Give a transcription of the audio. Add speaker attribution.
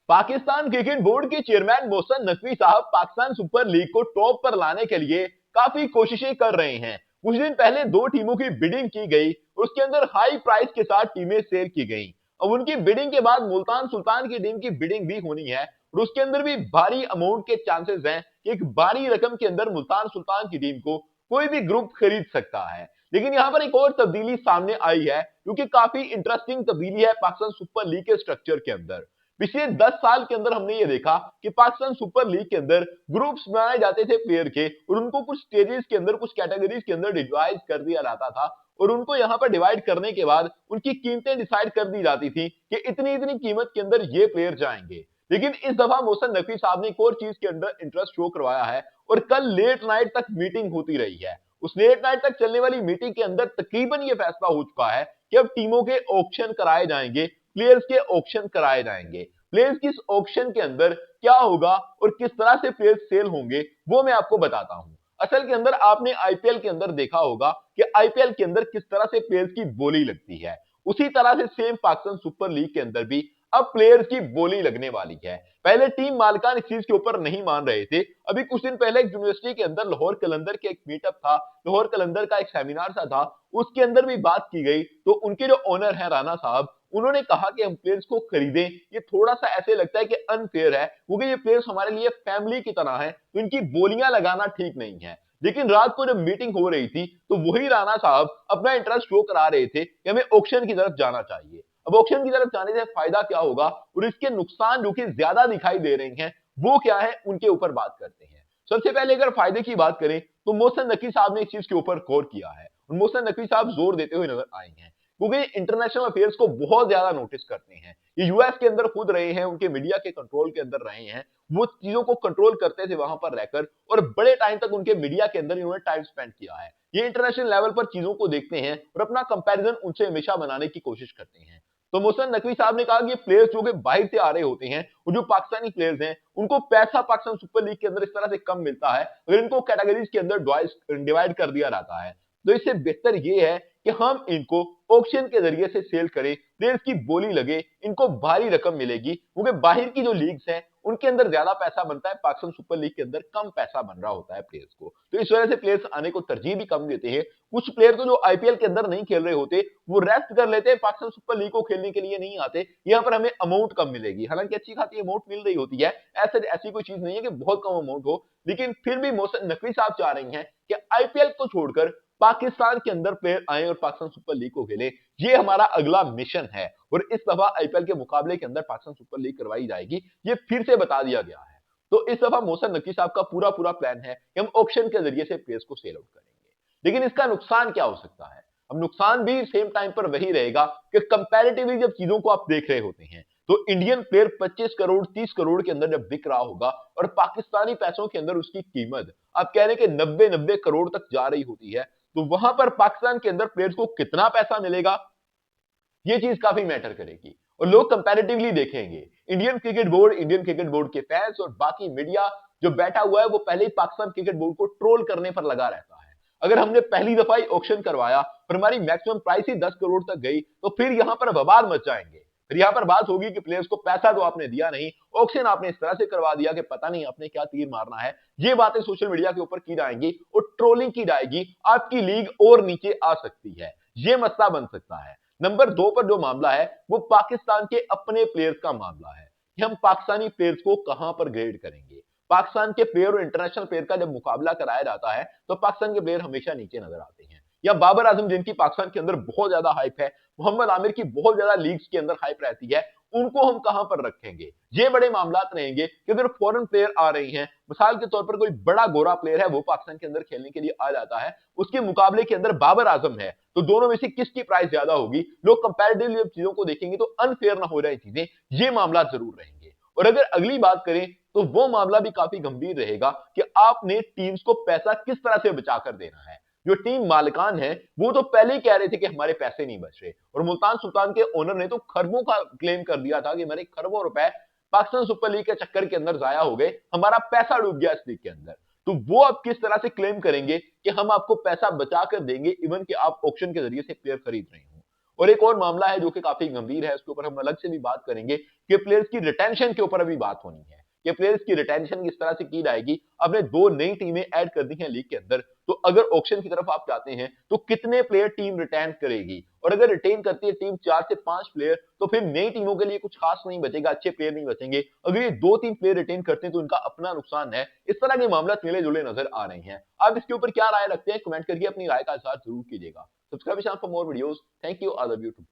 Speaker 1: Pakistan cricket board के chairman Mohsin Naqvi साहब Pakistan super league को टॉप पर लाने के लिए काफी कोशिशें कर रहे हैं। कुछ दिन पहले दो टीमों की बिडिंग की गई, उसके अंदर हाई प्राइस के साथ टीमें सेल की गईं। अब उनकी बिडिंग के बाद मुल्तान सुल्तान की टीम की बिडिंग भी होनी है और उसके अंदर भी भारी अमाउंट के चांसेस हैं कि एक भारी रकम के अंदर मुल्तान सुल्तान की टीम को कोई भी ग्रुप खरीद सकता है। लेकिन यहां पर एक और तब्दीली सामने आई है, क्योंकि काफी इंटरेस्टिंग तब्दीली है पाकिस्तान सुपर लीग के स्ट्रक्चर के अंदर। पिछले 10 साल के अंदर हमने ये देखा कि पाकिस्तान सुपर लीग के अंदर ग्रुप्स बनाए जाते थे प्लेयर के और उनको कुछ स्टेजेस के अंदर, कुछ कैटेगरीज के अंदर डिवाइड कर दिया जाता था और उनको यहां पर डिवाइड करने के बाद उनकी कीमतें डिसाइड कर दी जाती थी कि इतनी इतनी कीमत के अंदर ये प्लेयर जाएंगे। लेकिन इस दफा मोहसिन नकवी साहब ने एक और चीज के अंदर इंटरेस्ट शो करवाया है और कल लेट नाइट तक मीटिंग होती रही है। उस लेट नाइट तक चलने वाली मीटिंग के अंदर तकरीबन ये फैसला हो चुका है कि अब टीमों के ऑक्शन कराए जाएंगे, प्लेयर्स के ऑक्शन कराए जाएंगे। प्लेयर्स किस ऑक्शन के अंदर क्या होगा और किस तरह से प्लेयर्स सेल होंगे वो मैं आपको बताता हूं। असल के अंदर आपने आईपीएल के अंदर देखा होगा कि आईपीएल के अंदर किस तरह से प्लेयर्स की बोली लगती है, उसी तरह से सेम पाकिस्तान सुपर लीग के अंदर भी अब प्लेयर्स की बोली लगने वाली है। पहले टीम मालिकान इस चीज के ऊपर नहीं मान रहे थे। अभी कुछ दिन पहले एक यूनिवर्सिटी के अंदर लाहौर कलंदर के एक मीटअप था, लाहौर कलंदर का एक सेमिनार सा था, उसके अंदर भी बात की गई तो उनके जो ओनर है राणा साहब, उन्होंने कहा कि हम प्लेयर्स को खरीदें, ये थोड़ा सा ऐसे लगता है कि अनफेयर है क्योंकि ये प्लेयर्स हमारे लिए फैमिली की तरह है, तो इनकी बोलियां लगाना ठीक नहीं है। लेकिन रात को जब मीटिंग हो रही थी तो वही राणा साहब अपना इंटरेस्ट शो करा रहे थे कि हमें ऑक्शन की तरफ जाना चाहिए। अब ऑक्शन की तरफ जाने से फायदा क्या होगा और इसके नुकसान जो कि ज्यादा दिखाई दे रहे हैं वो क्या है, उनके ऊपर बात करते हैं। सबसे पहले अगर फायदे की बात करें तो मोहसिन नकवी साहब ने इस चीज के ऊपर गौर किया है और मोहसिन नकवी साहब जोर देते हुए नजर आए हैं क्योंकि इंटरनेशनल अफेयर्स को बहुत ज्यादा नोटिस करते हैं। ये यूएस के अंदर खुद रहे हैं, उनके मीडिया के कंट्रोल के अंदर रहे हैं, वो चीजों को कंट्रोल करते थे वहां पर रहकर और बड़े टाइम तक उनके मीडिया के अंदर इन्होंने टाइम स्पेंड किया है। ये इंटरनेशनल लेवल पर चीजों को देखते हैं और अपना कंपैरिजन उनसे हमेशा बनाने की कोशिश करते हैं। तो मोहसिन नकवी साहब ने कहा कि प्लेयर्स जो कि बाहर से आ रहे होते हैं और जो पाकिस्तानी प्लेयर्स हैं उनको पैसा पाकिस्तान सुपर लीग के अंदर इस तरह से कम मिलता है अगर इनको कैटेगरीज के अंदर डिवाइड कर दिया जाता है, तो इससे बेहतर ये है कि हम इनको ऑक्शन के जरिए से सेल करें, प्लेयर्स की बोली लगे, इनको भारी रकम मिलेगी क्योंकि बाहर की जो लीग्स हैं उनके अंदर ज्यादा पैसा बनता है, पाकिस्तान सुपर लीग के अंदर कम पैसा बन रहा होता है प्लेयर्स को, तो इस वजह से प्लेयर्स आने को तरजीह भी कम देते हैं। कुछ प्लेयर तो जो आईपीएल के अंदर नहीं खेल रहे होते वो रेस्ट कर लेते हैं, पाकिस्तान सुपर लीग को खेलने के लिए नहीं आते, यहाँ पर हमें अमाउंट कम मिलेगी, हालांकि अच्छी खासी अमाउंट मिल रही होती है, ऐसी कोई चीज नहीं है कि बहुत कम अमाउंट हो, लेकिन फिर भी मोहसिन नकवी साहब चाह रही हैं कि आईपीएल को छोड़कर पाकिस्तान के अंदर प्लेयर आए और पाकिस्तान सुपर लीग को खेले। ये हमारा अगला मिशन है और इस दफा आईपीएल के मुकाबले के अंदर पाकिस्तान सुपर लीग करवाई जाएगी, ये फिर से बता दिया गया है। तो इस दफा मोहसिन नकवी साहब का पूरा पूरा प्लान है कि हम ऑक्शन के जरिए से प्लेयर्स को सेल आउट करेंगे। लेकिन इसका नुकसान क्या हो सकता है? अब नुकसान भी सेम टाइम पर वही रहेगा कि कंपैरेटिवली जब चीजों को आप देख रहे होते हैं तो इंडियन प्लेयर 25 करोड़ 30 करोड़ के अंदर जब बिक रहा होगा और पाकिस्तानी पैसों के अंदर उसकी कीमत आप कह रहे हैं कि 90 करोड़ तक जा रही होती है, तो वहां पर पाकिस्तान के अंदर प्लेयर्स को कितना पैसा मिलेगा, ये चीज काफी मैटर करेगी और लोग कंपैरेटिवली देखेंगे। इंडियन क्रिकेट बोर्ड के फैंस और बाकी मीडिया जो बैठा हुआ है वो पहले ही पाकिस्तान क्रिकेट बोर्ड को ट्रोल करने पर लगा रहता है। अगर हमने पहली दफा ही ऑक्शन करवाया और हमारी मैक्सिमम प्राइस ही 10 करोड़ तक गई तो फिर यहां पर बवाल मच जाएंगे, फिर यहां पर बात होगी कि प्लेयर्स को पैसा तो आपने दिया नहीं, ऑक्शन आपने इस तरह से करवा दिया कि पता नहीं आपने क्या तीर मारना है। ये बातें सोशल मीडिया के ऊपर की जाएंगी और ट्रोलिंग की जाएगी, आपकी लीग और नीचे आ सकती है, ये मसला बन सकता है। नंबर 2 पर जो मामला है वो पाकिस्तान के अपने प्लेयर्स का मामला है कि हम पाकिस्तानी प्लेयर्स को कहां पर ग्रेड करेंगे। पाकिस्तान के प्लेयर और इंटरनेशनल प्लेयर का जब मुकाबला कराया जाता है तो पाकिस्तान के प्लेयर हमेशा नीचे नजर आते हैं। या बाबर आजम जिनकी पाकिस्तान के अंदर बहुत ज्यादा हाइप है, मोहम्मद आमिर की बहुत ज्यादा लीग्स के अंदर हाइप रहती है, उनको हम कहां पर रखेंगे? ये बड़े मामलात रहेंगे कि अगर फॉरेन प्लेयर आ रही हैं, मिसाल के तौर पर कोई बड़ा गोरा प्लेयर है वो पाकिस्तान के अंदर खेलने के लिए आ जाता है, उसके मुकाबले के अंदर बाबर आजम है, तो दोनों में से किसकी प्राइस ज्यादा होगी? लोग कंपैरेटिवली चीजों को देखेंगे तो अनफेयर ना हो रही चीजें, ये मामला जरूर रहेंगे। और अगर अगली बात करें तो वो मामला भी काफी गंभीर रहेगा कि आपने टीम्स को पैसा किस तरह से बचाकर देना है। जो टीम मालिकान है वो तो पहले ही कह रहे थे कि हमारे पैसे नहीं बच रहे और मुल्तान सुल्तान के ओनर ने तो खरबों का क्लेम कर दिया था कि मेरे खरबों रुपए पाकिस्तान सुपर लीग के चक्कर के अंदर जाया हो गए, हमारा पैसा डूब गया इस लीग के अंदर। तो वो अब किस तरह से क्लेम करेंगे कि हम आपको पैसा बचा कर देंगे इवन कि आप ऑक्शन के जरिए से प्लेयर खरीद रहे हो। और एक और मामला है जो कि काफी गंभीर है, उसके ऊपर हम अलग से भी बात करेंगे कि प्लेयर्स की रिटेंशन के ऊपर अभी बात होनी है कि प्लेयर्स की रिटेंशन किस तरह से की जाएगी। आपने 2 नई टीमें ऐड कर दी हैं लीग के अंदर, तो अगर ऑक्शन की तरफ आप जाते हैं तो कितने प्लेयर टीम रिटेन करेगी, और अगर रिटेन करती है टीम 4 से 5 प्लेयर तो फिर नई टीमों के लिए कुछ खास नहीं बचेगा, अच्छे प्लेयर नहीं बचेंगे। अगर ये 2-3 प्लेयर रिटेन करते हैं तो इनका अपना नुकसान है। इस तरह के मामला मिले जुले नजर आ रहे हैं। आप इसके ऊपर क्या राय रखते हैं, कमेंट करके अपनी राय का इज़हार जरूर कीजिएगा। Subscribe for more videos. Thank you, I love you to.